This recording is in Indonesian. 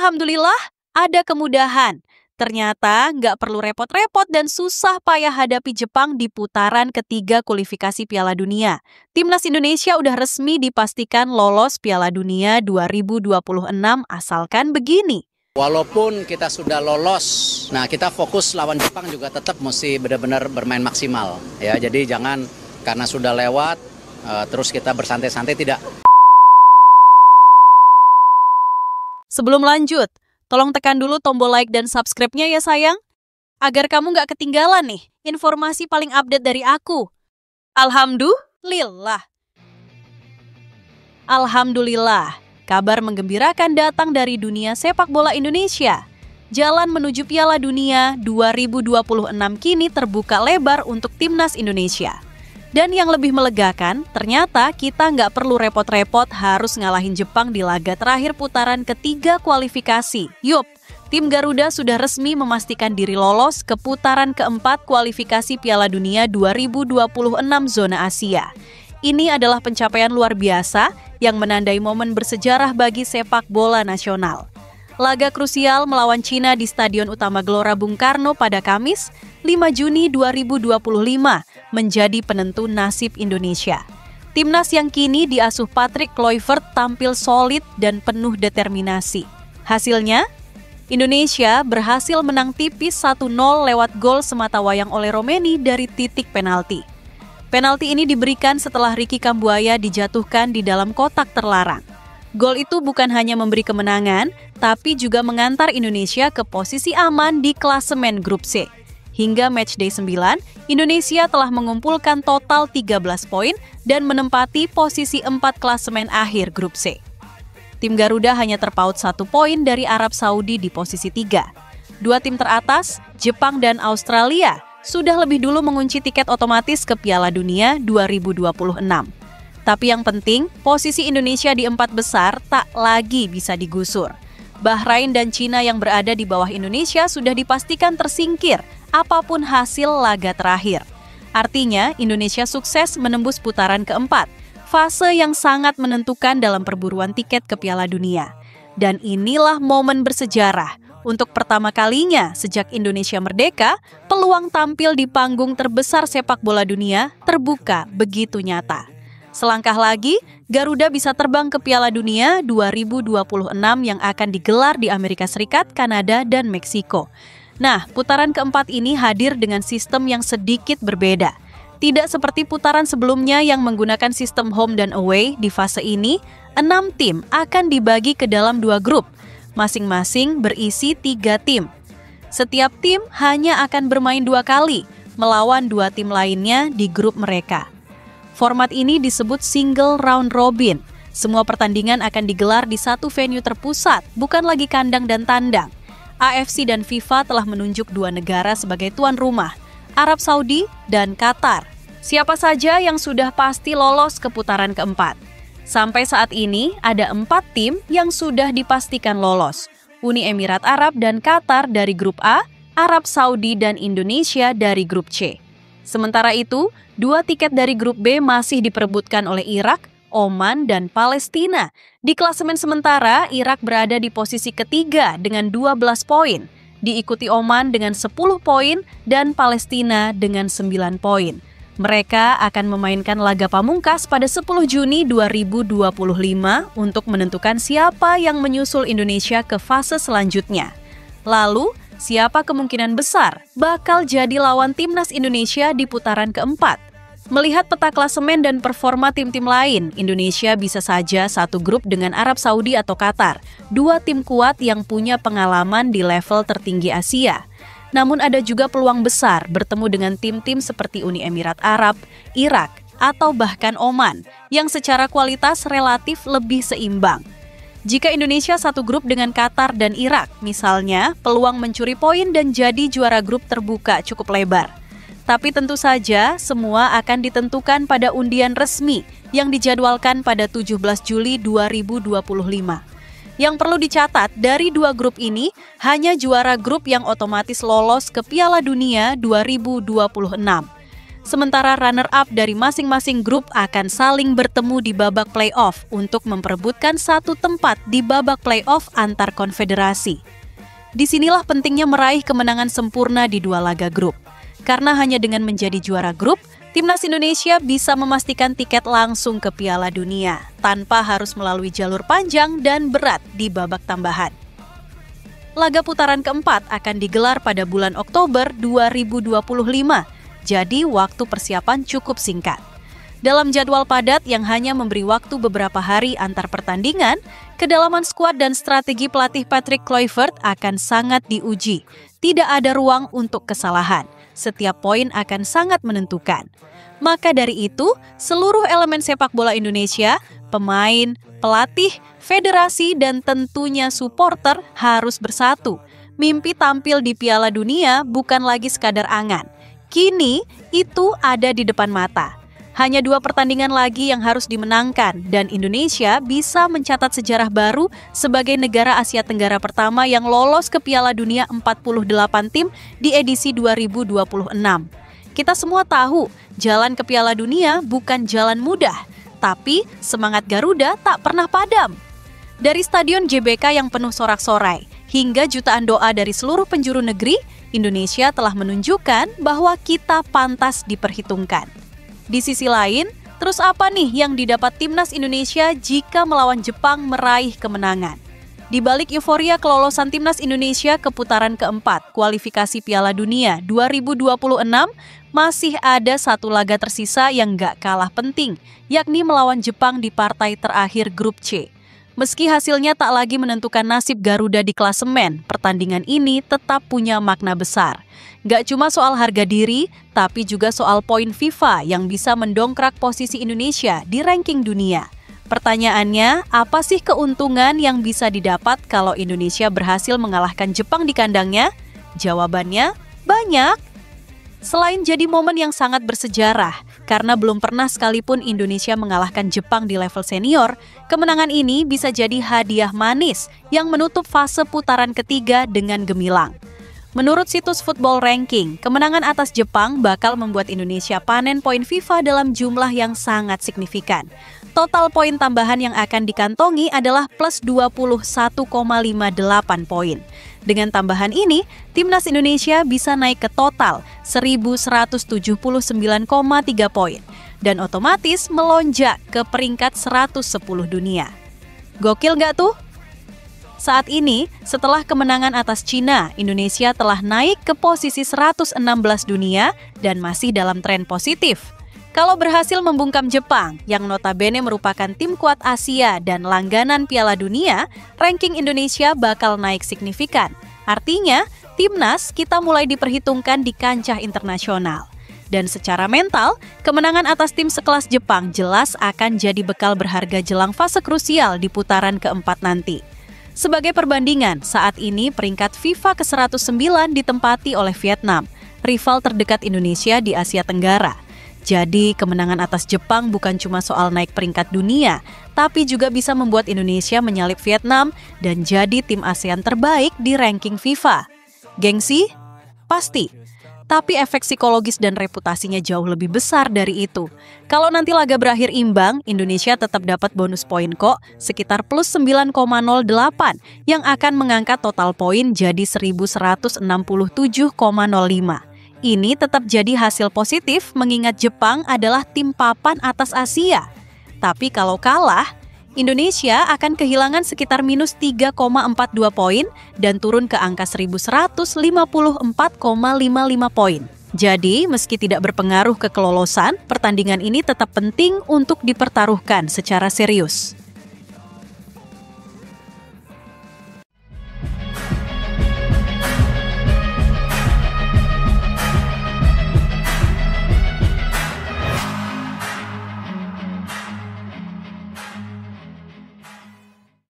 Alhamdulillah, ada kemudahan. Ternyata nggak perlu repot-repot dan susah payah hadapi Jepang di putaran ketiga kualifikasi Piala Dunia. Timnas Indonesia udah resmi dipastikan lolos Piala Dunia 2026 asalkan begini. Walaupun kita sudah lolos, nah kita fokus lawan Jepang juga tetap mesti benar-benar bermain maksimal. Ya, jadi jangan karena sudah lewat, terus kita bersantai-santai, tidak. Sebelum lanjut, tolong tekan dulu tombol like dan subscribe-nya ya sayang, agar kamu nggak ketinggalan nih informasi paling update dari aku. Alhamdulillah, kabar menggembirakan datang dari dunia sepak bola Indonesia. Jalan menuju Piala Dunia 2026 kini terbuka lebar untuk timnas Indonesia. Dan yang lebih melegakan, ternyata kita nggak perlu repot-repot harus ngalahin Jepang di laga terakhir putaran ketiga kualifikasi. Yup, tim Garuda sudah resmi memastikan diri lolos ke putaran keempat kualifikasi Piala Dunia 2026 zona Asia. Ini adalah pencapaian luar biasa yang menandai momen bersejarah bagi sepak bola nasional. Laga krusial melawan Cina di Stadion Utama Gelora Bung Karno pada Kamis, 5 Juni 2025 menjadi penentu nasib Indonesia. Timnas yang kini diasuh Patrick Kluivert tampil solid dan penuh determinasi. Hasilnya, Indonesia berhasil menang tipis 1-0 lewat gol sematawayang oleh Romeni dari titik penalti. Penalti ini diberikan setelah Ricky Kambuaya dijatuhkan di dalam kotak terlarang. Gol itu bukan hanya memberi kemenangan, tapi juga mengantar Indonesia ke posisi aman di klasemen grup C. Hingga matchday 9, Indonesia telah mengumpulkan total 13 poin dan menempati posisi 4 klasemen akhir grup C. Tim Garuda hanya terpaut 1 poin dari Arab Saudi di posisi 3. Dua tim teratas, Jepang dan Australia, sudah lebih dulu mengunci tiket otomatis ke Piala Dunia 2026. Tapi yang penting, posisi Indonesia di 4 besar tak lagi bisa digusur. Bahrain dan Cina yang berada di bawah Indonesia sudah dipastikan tersingkir apapun hasil laga terakhir. Artinya, Indonesia sukses menembus putaran keempat, fase yang sangat menentukan dalam perburuan tiket ke Piala Dunia. Dan inilah momen bersejarah. Untuk pertama kalinya sejak Indonesia merdeka, peluang tampil di panggung terbesar sepak bola dunia terbuka begitu nyata. Selangkah lagi, Garuda bisa terbang ke Piala Dunia 2026 yang akan digelar di Amerika Serikat, Kanada, dan Meksiko. Nah, putaran keempat ini hadir dengan sistem yang sedikit berbeda. Tidak seperti putaran sebelumnya yang menggunakan sistem home dan away, di fase ini, 6 tim akan dibagi ke dalam 2 grup. Masing-masing berisi 3 tim. Setiap tim hanya akan bermain 2 kali, melawan 2 tim lainnya di grup mereka. Format ini disebut single round robin. Semua pertandingan akan digelar di satu venue terpusat, bukan lagi kandang dan tandang. AFC dan FIFA telah menunjuk 2 negara sebagai tuan rumah, Arab Saudi dan Qatar. Siapa saja yang sudah pasti lolos ke putaran keempat? Sampai saat ini ada 4 tim yang sudah dipastikan lolos. Uni Emirat Arab dan Qatar dari grup A, Arab Saudi dan Indonesia dari grup C. Sementara itu, 2 tiket dari grup B masih diperebutkan oleh Irak, Oman, dan Palestina. Di klasemen sementara, Irak berada di posisi ketiga dengan 12 poin, diikuti Oman dengan 10 poin dan Palestina dengan 9 poin. Mereka akan memainkan laga pamungkas pada 10 Juni 2025 untuk menentukan siapa yang menyusul Indonesia ke fase selanjutnya. Lalu, siapa kemungkinan besar bakal jadi lawan timnas Indonesia di putaran keempat? Melihat peta klasemen dan performa tim-tim lain, Indonesia bisa saja satu grup dengan Arab Saudi atau Qatar, 2 tim kuat yang punya pengalaman di level tertinggi Asia. Namun ada juga peluang besar bertemu dengan tim-tim seperti Uni Emirat Arab, Irak, atau bahkan Oman, yang secara kualitas relatif lebih seimbang. Jika Indonesia satu grup dengan Qatar dan Irak, misalnya, peluang mencuri poin dan jadi juara grup terbuka cukup lebar. Tapi tentu saja, semua akan ditentukan pada undian resmi yang dijadwalkan pada 17 Juli 2025. Yang perlu dicatat, dari 2 grup ini, hanya juara grup yang otomatis lolos ke Piala Dunia 2026. Sementara runner-up dari masing-masing grup akan saling bertemu di babak playoff untuk memperebutkan satu tempat di babak playoff antar konfederasi. Disinilah pentingnya meraih kemenangan sempurna di 2 laga grup. Karena hanya dengan menjadi juara grup, Timnas Indonesia bisa memastikan tiket langsung ke Piala Dunia tanpa harus melalui jalur panjang dan berat di babak tambahan. Laga putaran keempat akan digelar pada bulan Oktober 2025, jadi waktu persiapan cukup singkat. Dalam jadwal padat yang hanya memberi waktu beberapa hari antar pertandingan, kedalaman skuad dan strategi pelatih Patrick Kluivert akan sangat diuji. Tidak ada ruang untuk kesalahan. Setiap poin akan sangat menentukan. Maka dari itu, seluruh elemen sepak bola Indonesia, pemain, pelatih, federasi, dan tentunya supporter harus bersatu. Mimpi tampil di Piala Dunia bukan lagi sekadar angan. Kini, itu ada di depan mata. Hanya 2 pertandingan lagi yang harus dimenangkan dan Indonesia bisa mencatat sejarah baru sebagai negara Asia Tenggara pertama yang lolos ke Piala Dunia 48 tim di edisi 2026. Kita semua tahu, jalan ke Piala Dunia bukan jalan mudah, tapi semangat Garuda tak pernah padam. Dari Stadion JBK yang penuh sorak-sorai hingga jutaan doa dari seluruh penjuru negeri, Indonesia telah menunjukkan bahwa kita pantas diperhitungkan. Di sisi lain, terus apa nih yang didapat Timnas Indonesia jika melawan Jepang meraih kemenangan? Di balik euforia kelolosan Timnas Indonesia ke putaran keempat kualifikasi Piala Dunia 2026, masih ada 1 laga tersisa yang gak kalah penting, yakni melawan Jepang di partai terakhir grup C. Meski hasilnya tak lagi menentukan nasib Garuda di klasemen, pertandingan ini tetap punya makna besar. Gak cuma soal harga diri, tapi juga soal poin FIFA yang bisa mendongkrak posisi Indonesia di ranking dunia. Pertanyaannya, apa sih keuntungan yang bisa didapat kalau Indonesia berhasil mengalahkan Jepang di kandangnya? Jawabannya, banyak. Selain jadi momen yang sangat bersejarah, karena belum pernah sekalipun Indonesia mengalahkan Jepang di level senior, kemenangan ini bisa jadi hadiah manis yang menutup fase putaran ketiga dengan gemilang. Menurut situs Football Ranking, kemenangan atas Jepang bakal membuat Indonesia panen poin FIFA dalam jumlah yang sangat signifikan. Total poin tambahan yang akan dikantongi adalah plus 21,58 poin. Dengan tambahan ini, Timnas Indonesia bisa naik ke total 1.179,3 poin dan otomatis melonjak ke peringkat 110 dunia. Gokil nggak tuh? Saat ini, setelah kemenangan atas Cina, Indonesia telah naik ke posisi 116 dunia dan masih dalam tren positif. Kalau berhasil membungkam Jepang, yang notabene merupakan tim kuat Asia dan langganan Piala Dunia, ranking Indonesia bakal naik signifikan. Artinya, Timnas kita mulai diperhitungkan di kancah internasional. Dan secara mental, kemenangan atas tim sekelas Jepang jelas akan jadi bekal berharga jelang fase krusial di putaran keempat nanti. Sebagai perbandingan, saat ini peringkat FIFA ke-109 ditempati oleh Vietnam, rival terdekat Indonesia di Asia Tenggara. Jadi, kemenangan atas Jepang bukan cuma soal naik peringkat dunia, tapi juga bisa membuat Indonesia menyalip Vietnam dan jadi tim ASEAN terbaik di ranking FIFA. Gengsi? Pasti. Tapi efek psikologis dan reputasinya jauh lebih besar dari itu. Kalau nanti laga berakhir imbang, Indonesia tetap dapat bonus poin kok, sekitar plus 9,08 yang akan mengangkat total poin jadi 1.167,05. Ini tetap jadi hasil positif mengingat Jepang adalah tim papan atas Asia. Tapi kalau kalah, Indonesia akan kehilangan sekitar minus 3,42 poin dan turun ke angka 1.154,55 poin. Jadi, meski tidak berpengaruh ke kelolosan, pertandingan ini tetap penting untuk dipertaruhkan secara serius.